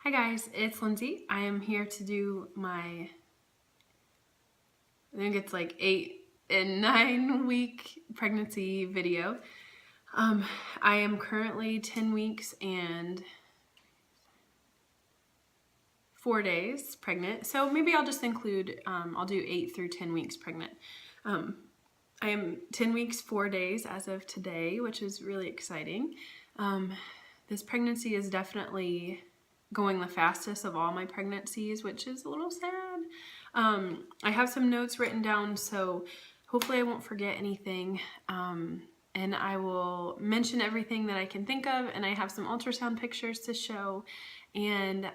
Hi guys, it's Lindsay. I am here to do my, I think it's like 8 and 9 week pregnancy video. I am currently 10 weeks and 4 days pregnant. So maybe I'll just include, I'll do 8 through 10 weeks pregnant. I am 10 weeks, 4 days as of today, which is really exciting. This pregnancy is definitely going the fastest of all my pregnancies, which is a little sad. I have some notes written down, so hopefully I won't forget anything. And I will mention everything that I can think of, and I have some ultrasound pictures to show. And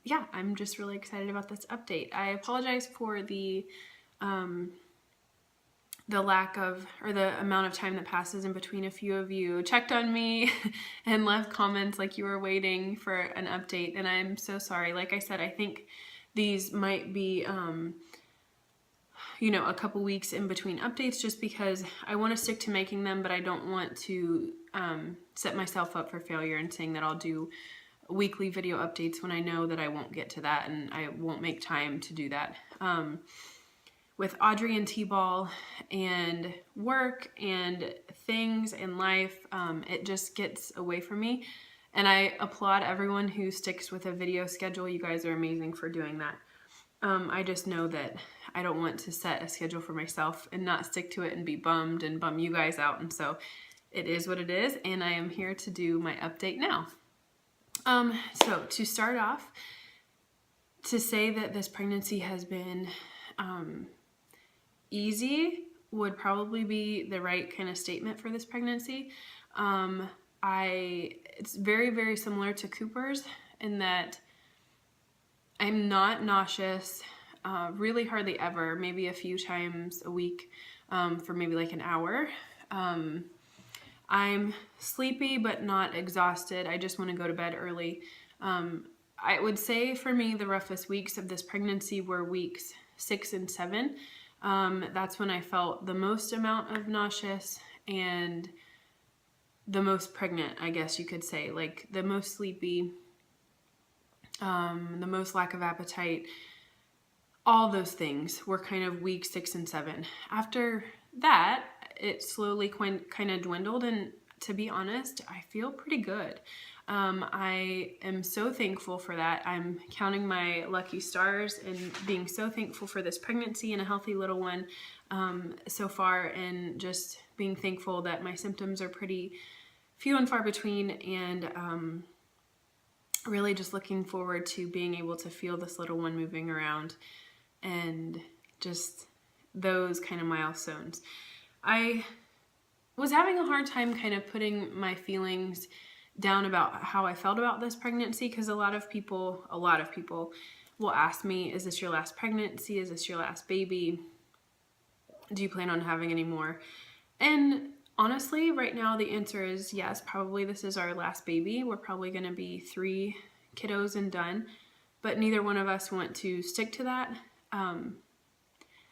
yeah, I'm just really excited about this update. I apologize for the lack of, or the amount of time that passes in between. A few of you checked on me and left comments like you were waiting for an update, and I'm so sorry. Like I said, I think these might be, you know, a couple weeks in between updates just because I want to stick to making them, but I don't want to set myself up for failure and saying that I'll do weekly video updates when I know that I won't get to that and I won't make time to do that. With Audrey and T-ball and work and things in life, it just gets away from me. And I applaud everyone who sticks with a video schedule. You guys are amazing for doing that. I just know that I don't want to set a schedule for myself and not stick to it and be bummed and bum you guys out. And so it is what it is, and I am here to do my update now. So to start off, to say that this pregnancy has been easy would probably be the right kind of statement for this pregnancy. It's very, very similar to Cooper's in that I'm not nauseous, really hardly ever, maybe a few times a week for maybe like an hour. I'm sleepy but not exhausted. I just want to go to bed early. I would say for me the roughest weeks of this pregnancy were weeks 6 and 7. That's when I felt the most amount of nauseous and the most pregnant, I guess you could say, like the most sleepy, the most lack of appetite. All those things were kind of week 6 and 7. After that, it slowly kind of dwindled, and to be honest, I feel pretty good. I am so thankful for that. I'm counting my lucky stars and being so thankful for this pregnancy and a healthy little one so far, and just being thankful that my symptoms are pretty few and far between, and really just looking forward to being able to feel this little one moving around and just those kind of milestones. I was having a hard time kind of putting my feelings down about how I felt about this pregnancy, because a lot of people will ask me, is this your last pregnancy? Is this your last baby? Do you plan on having any more? And honestly, right now the answer is yes, probably this is our last baby. We're probably going to be 3 kiddos and done, but neither one of us want to stick to that.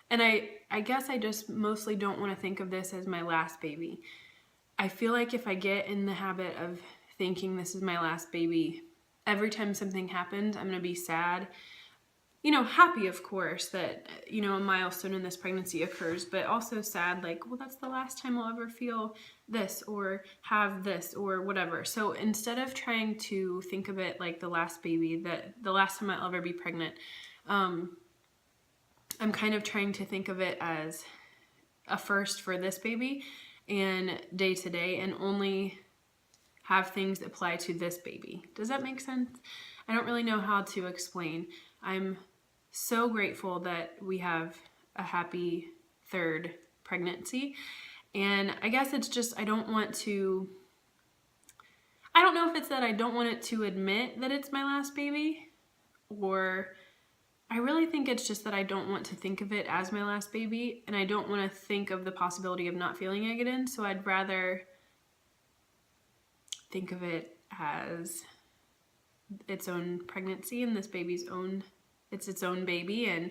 And I guess I just mostly don't want to think of this as my last baby. I feel like if I get in the habit of thinking this is my last baby, every time something happens, I'm going to be sad. You know, happy, of course, that, you know, a milestone in this pregnancy occurs, but also sad, like, well, that's the last time I'll ever feel this or have this or whatever. So instead of trying to think of it like the last baby, that the last time I'll ever be pregnant, I'm kind of trying to think of it as a first for this baby and day to day, and only have things apply to this baby. Does that make sense? I don't really know how to explain. I'm so grateful that we have a happy 3rd pregnancy, and I guess it's just I don't know if it's that I don't want it to admit that it's my last baby, or I really think it's just that I don't want to think of it as my last baby, and I don't want to think of the possibility of not feeling it again, so I'd rather think of it as its own pregnancy and this baby's its own baby, and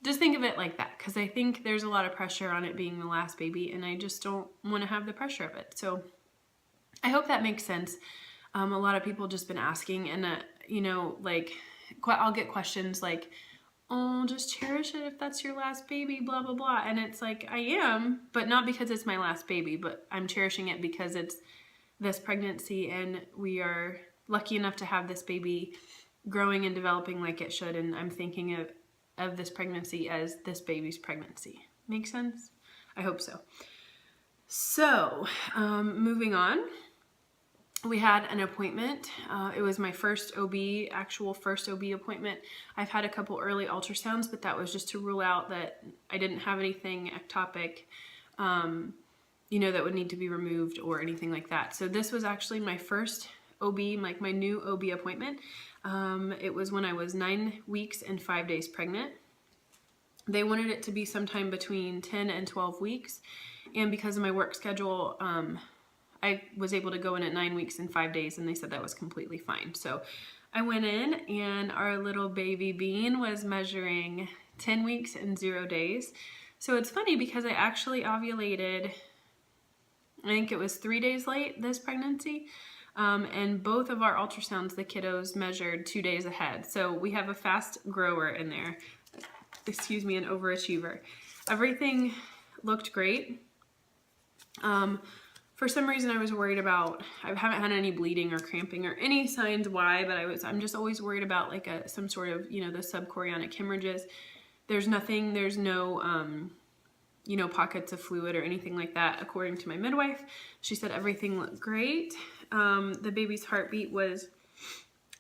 just think of it like that, because I think there's a lot of pressure on it being the last baby, and I just don't want to have the pressure of it. So I hope that makes sense. A lot of people just been asking, and you know, like I'll get questions like, oh, just cherish it if that's your last baby, blah, blah, blah. And it's like, I am, but not because it's my last baby, but I'm cherishing it because it's this pregnancy and we are lucky enough to have this baby growing and developing like it should. And I'm thinking of this pregnancy as this baby's pregnancy. Make sense? I hope so. So, moving on. We had an appointment. It was my first actual first OB appointment. I've had a couple early ultrasounds, but that was just to rule out that I didn't have anything ectopic, you know, that would need to be removed or anything like that. So this was actually my first OB, like my new OB appointment. It was when I was 9 weeks and 5 days pregnant. They wanted it to be sometime between 10 and 12 weeks. And because of my work schedule, I was able to go in at 9 weeks and 5 days, and they said that was completely fine. So I went in, and our little baby Bean was measuring 10 weeks and 0 days. So it's funny because I actually ovulated, I think it was 3 days late this pregnancy. And both of our ultrasounds, the kiddos measured 2 days ahead. So we have a fast grower in there, excuse me, an overachiever. Everything looked great. For some reason I was worried about, I haven't had any bleeding or cramping or any signs why, but I'm just always worried about like some sort of, you know, the subchorionic hemorrhages. There's nothing, there's no, you know, pockets of fluid or anything like that. According to my midwife, she said everything looked great. The baby's heartbeat was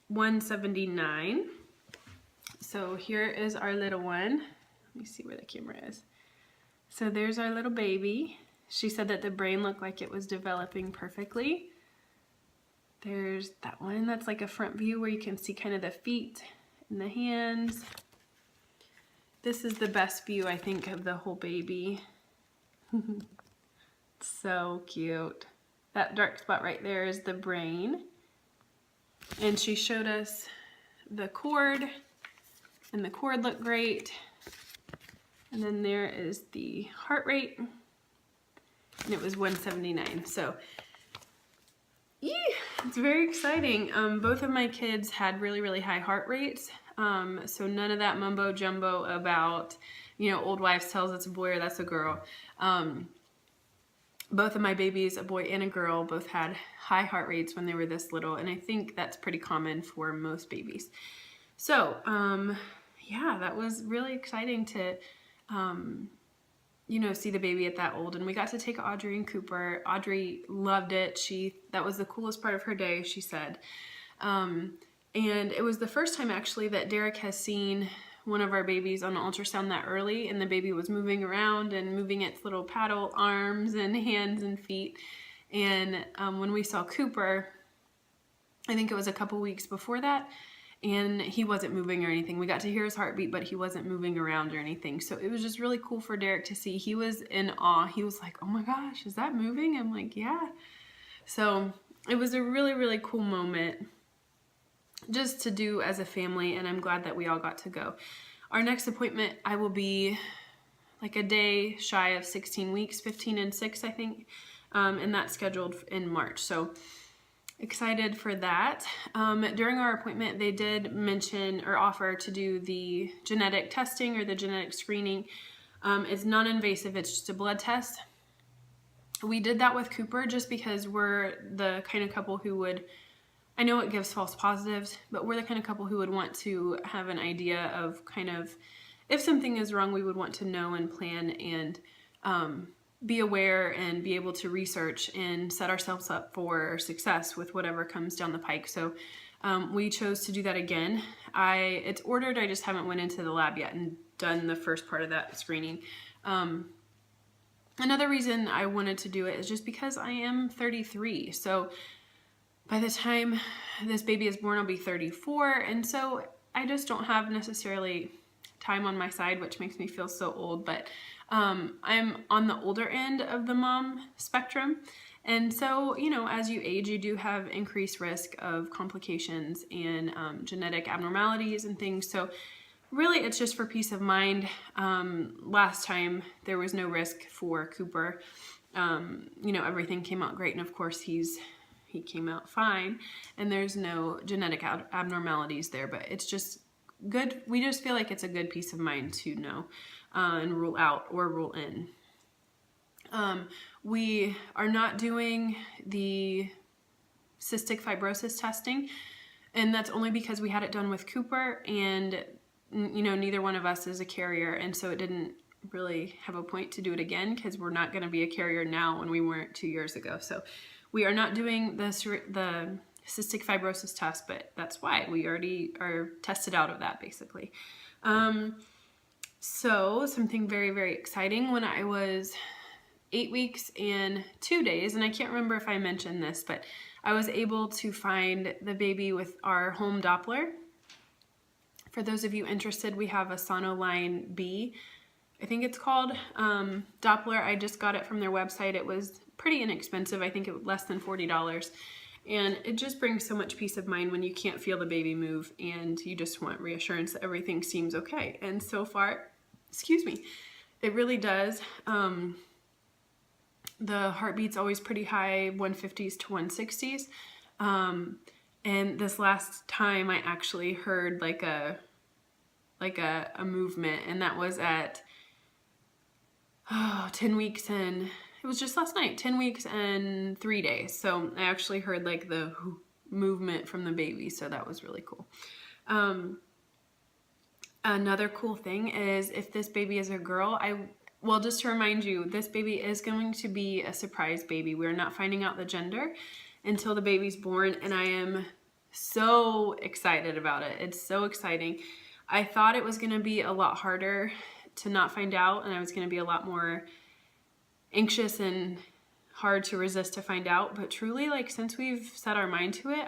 179. So here is our little one. Let me see where the camera is. So there's our little baby. She said that the brain looked like it was developing perfectly. There's that one. That's like a front view where you can see kind of the feet and the hands. This is the best view, I think, of the whole baby. So cute. That dark spot right there is the brain. And she showed us the cord, and the cord looked great. And then there is the heart rate, and it was 179. So, yeah, it's very exciting. Both of my kids had really, really high heart rates. So none of that mumbo jumbo about, you know, old wives' tales, it's a boy or that's a girl. Both of my babies, a boy and a girl, both had high heart rates when they were this little, and I think that's pretty common for most babies. So, yeah, that was really exciting to, you know, see the baby at that old. And we got to take Audrey and Cooper. Audrey loved it. That was the coolest part of her day, she said. And it was the first time actually that Derek has seen one of our babies on an ultrasound that early, and the baby was moving around and moving its little paddle arms and hands and feet. And when we saw Cooper, I think it was a couple weeks before that, and he wasn't moving or anything. We got to hear his heartbeat, but he wasn't moving around or anything. So it was just really cool for Derek to see. He was in awe. He was like, oh my gosh, is that moving? I'm like, yeah. So it was a really, really cool moment just to do as a family, and I'm glad that we all got to go. Our next appointment, I will be like a day shy of 16 weeks, 15 and 6, I think, and that's scheduled in March. So excited for that. During our appointment, they did mention or offer to do the genetic testing or the genetic screening. It's non-invasive, it's just a blood test. We did that with Cooper just because we're the kind of couple who would, I know it gives false positives, but we're the kind of couple who would want to have an idea of kind of, if something is wrong, we would want to know and plan and be aware and be able to research and set ourselves up for success with whatever comes down the pike. So we chose to do that again. It's ordered, I just haven't went into the lab yet and done the first part of that screening. Another reason I wanted to do it is just because I am 33. So by the time this baby is born, I'll be 34. And so I just don't have necessarily time on my side, which makes me feel so old. But I'm on the older end of the mom spectrum. And so, you know, as you age, you do have increased risk of complications and genetic abnormalities and things. So really, it's just for peace of mind. Last time, there was no risk for Cooper. You know, everything came out great. And of course, he's he came out fine, and there's no genetic abnormalities there, but it's just good. We just feel like it's a good peace of mind to know and rule out or rule in. We are not doing the cystic fibrosis testing, and that's only because we had it done with Cooper, and you know, neither one of us is a carrier, and so it didn't really have a point to do it again, because we're not going to be a carrier now when we weren't 2 years ago. So we are not doing the cystic fibrosis test, but that's why we already are tested out of that, basically. So something very, very exciting, when I was 8 weeks and 2 days, and I can't remember if I mentioned this, but I was able to find the baby with our home Doppler. For those of you interested, we have a Sonoline B, I think it's called, Doppler. I just got it from their website. It was pretty inexpensive. I think it was less than $40. And it just brings so much peace of mind when you can't feel the baby move and you just want reassurance that everything seems okay. And so far, excuse me, it really does. The heartbeat's always pretty high, 150s to 160s. And this last time I actually heard like a movement, and that was at 10 weeks and it was just last night, 10 weeks and 3 days. So I actually heard like the movement from the baby. So that was really cool. Another cool thing is, if this baby is a girl, well, just to remind you, this baby is going to be a surprise baby. We're not finding out the gender until the baby's born, and I am so excited about it. It's so exciting. I thought it was going to be a lot harder to not find out, and I was going to be a lot more anxious and hard to resist to find out, but truly, like, since we've set our mind to it,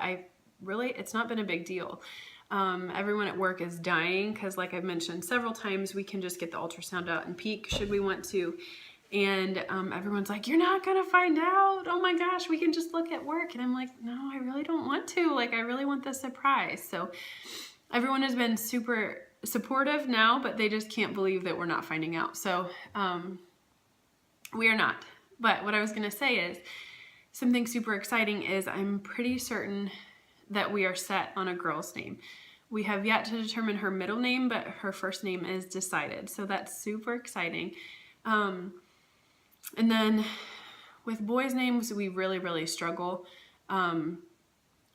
it's not been a big deal. Everyone at work is dying because, like I've mentioned several times, we can just get the ultrasound out and peek should we want to. And everyone's like, you're not going to find out. Oh my gosh, we can just look at work. And I'm like, no, I really don't want to. Like, I really want the surprise. So everyone has been super supportive now, but they just can't believe that we're not finding out. So we are not. But what I was going to say is, something super exciting is, I'm pretty certain that we are set on a girl's name. We have yet to determine her middle name, but her first name is decided. So that's super exciting. And then with boys' names, we really, really struggle.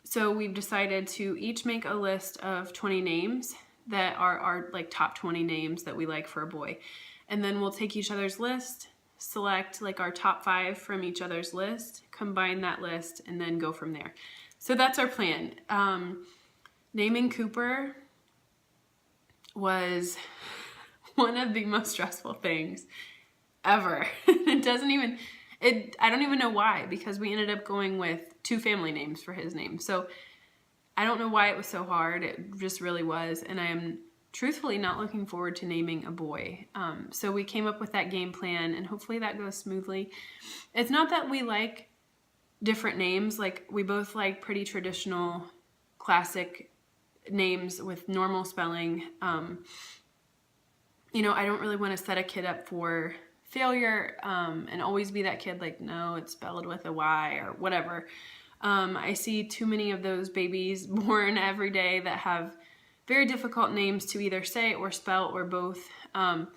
So we've decided to each make a list of 20 names that are our like top 20 names that we like for a boy. And then we'll take each other's list, select like our top 5 from each other's list, combine that list, and then go from there. So that's our plan. Naming Cooper was one of the most stressful things ever. I don't even know why, because we ended up going with 2 family names for his name. So I don't know why it was so hard. It just really was. And I am truthfully not looking forward to naming a boy. So we came up with that game plan, and hopefully that goes smoothly. It's not that we like different names. Like, we both like pretty traditional, classic names with normal spelling. You know, I don't really want to set a kid up for failure and always be that kid like, no, it's spelled with a Y or whatever. I see too many of those babies born every day that have very difficult names to either say or spell or both. And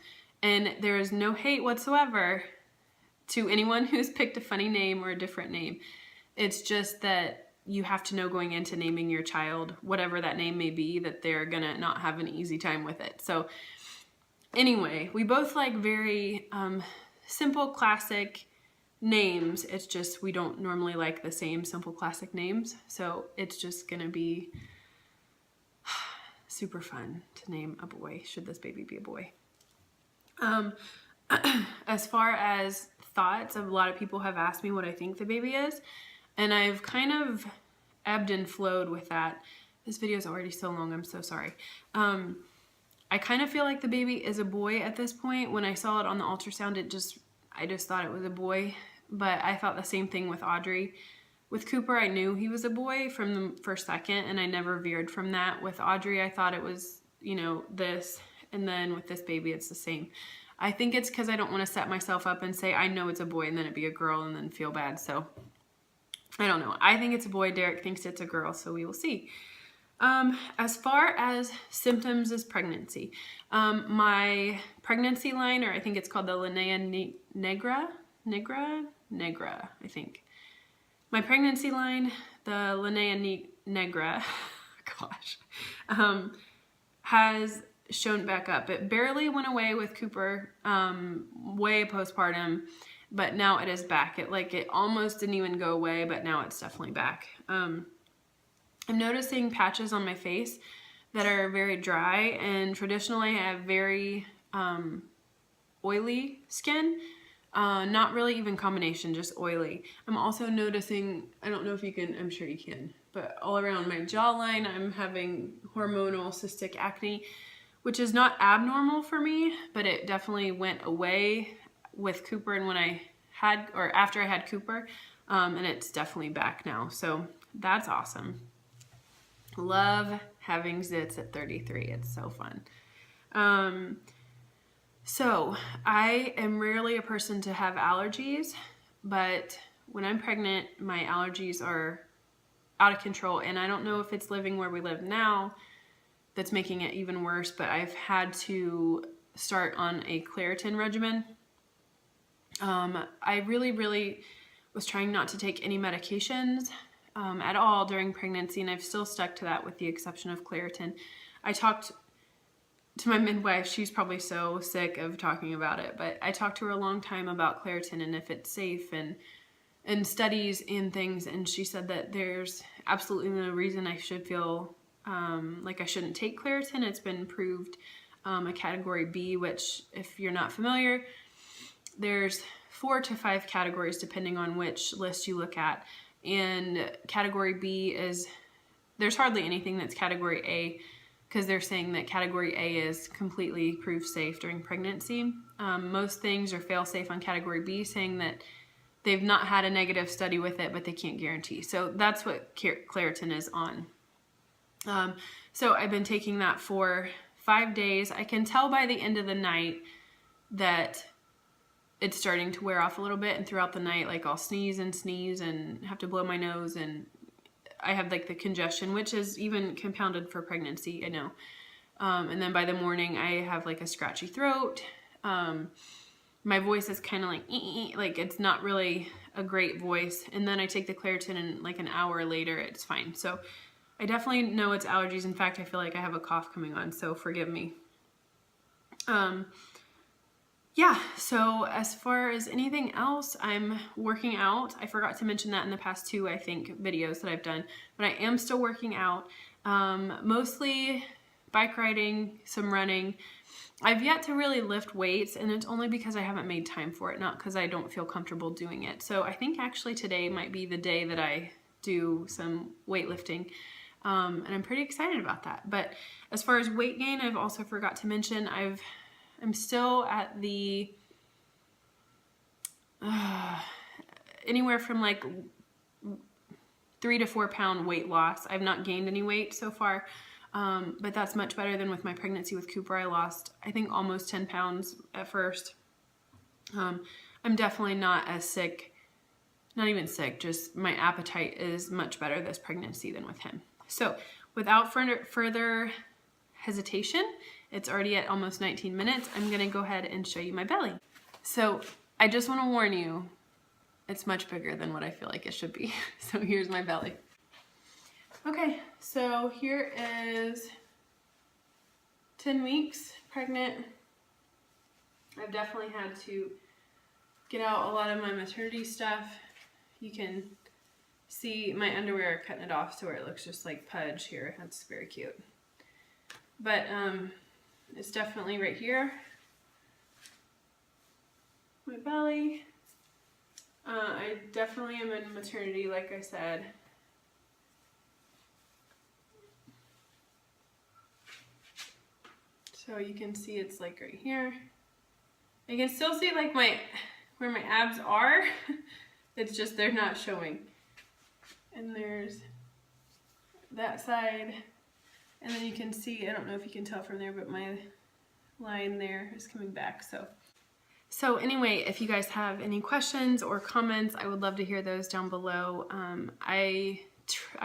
there is no hate whatsoever to anyone who's picked a funny name or a different name. It's just that you have to know going into naming your child, whatever that name may be, that they're gonna not have an easy time with it. So anyway, we both like very simple, classic names. It's just we don't normally like the same simple, classic names. So it's just gonna be super fun to name a boy, should this baby be a boy. As far as thoughts, a lot of people have asked me what I think the baby is, and I've kind of ebbed and flowed with that. This video is already so long, I'm so sorry. I kind of feel like the baby is a boy at this point. When I saw it on the ultrasound, I just thought it was a boy, but I thought the same thing with Audrey. With Cooper, I knew he was a boy from the first second, and I never veered from that. With Audrey, I thought it was, you know, this, and then with this baby, it's the same. I think it's because I don't want to set myself up and say, I know it's a boy, and then it be a girl, and then feel bad. So I don't know. I think it's a boy. Derek thinks it's a girl, so we will see. As far as symptoms as pregnancy, my pregnancy line, or I think it's called the Linea Negra, I think. My pregnancy line, the Linea Negra, gosh, has shown back up. It barely went away with Cooper, way postpartum, but now it is back. It almost didn't even go away, but now it's definitely back. I'm noticing patches on my face that are very dry, and traditionally I have very oily skin. Not really even combination, just oily. I'm also noticing, I don't know if you can, I'm sure you can, but all around my jawline I'm having hormonal cystic acne, which is not abnormal for me, but it definitely went away with Cooper and when I had, or after I had Cooper, and it's definitely back now. So that's awesome. Love having zits at 33. It's so fun. So I am rarely a person to have allergies, but when I'm pregnant, my allergies are out of control. And I don't know if it's living where we live now that's making it even worse, but I've had to start on a Claritin regimen. I really was trying not to take any medications at all during pregnancy, and I've still stuck to that with the exception of Claritin. I talked to my midwife. She's probably so sick of talking about it, but I talked to her a long time about Claritin and if it's safe and studies and things, and she said that there's absolutely no reason I should feel like I shouldn't take Claritin. It's been proved a category B, which if you're not familiar, there's 4 to 5 categories depending on which list you look at. And category B is, there's hardly anything that's category A, because they're saying that category A is completely proof safe during pregnancy. Most things are fail safe on category B, saying that they've not had a negative study with it, but they can't guarantee. So that's what Claritin is on. So I've been taking that for 5 days. I can tell by the end of the night that it's starting to wear off a little bit, and throughout the night, like I'll sneeze and have to blow my nose, and I have like the congestion, which is even compounded for pregnancy, I know. And then by the morning I have like a scratchy throat. My voice is kind of like it's not really a great voice. And then I take the Claritin and like an hour later it's fine. So I definitely know it's allergies. In fact, I feel like I have a cough coming on, so forgive me. Yeah, so as far as anything else, I'm working out. I forgot to mention that in the past 2, I think, videos that I've done, but I am still working out. Mostly bike riding, some running. I've yet to really lift weights, and it's only because I haven't made time for it, not because I don't feel comfortable doing it. So I think actually today might be the day that I do some weightlifting, and I'm pretty excited about that. But as far as weight gain, I've also forgot to mention I'm still at the anywhere from like 3 to 4 pound weight loss. I've not gained any weight so far, but that's much better than with my pregnancy with Cooper. I lost, I think, almost 10 pounds at first. I'm definitely not as sick, not even sick, just my appetite is much better this pregnancy than with him. So without further hesitation, it's already at almost 19 minutes. I'm gonna go ahead and show you my belly. So I just wanna warn you, it's much bigger than what I feel like it should be. So here's my belly. Okay, so here is 10 weeks pregnant. I've definitely had to get out a lot of my maternity stuff. You can see my underwear cutting it off so where it looks just like pudge here. That's very cute. But it's definitely right here. My belly. I definitely am in maternity, like I said. So you can see it's like right here. You can still see like where my abs are. It's just they're not showing. And there's that side. And then you can see, I don't know if you can tell from there, but my line there is coming back. So So anyway, if you guys have any questions or comments, I would love to hear those down below. I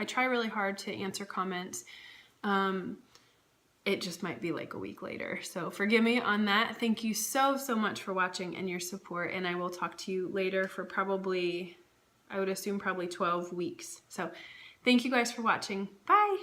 try really hard to answer comments. It just might be like a week later. So forgive me on that. Thank you so much for watching and your support. And I will talk to you later for probably, I would assume probably 12 weeks. So thank you guys for watching. Bye.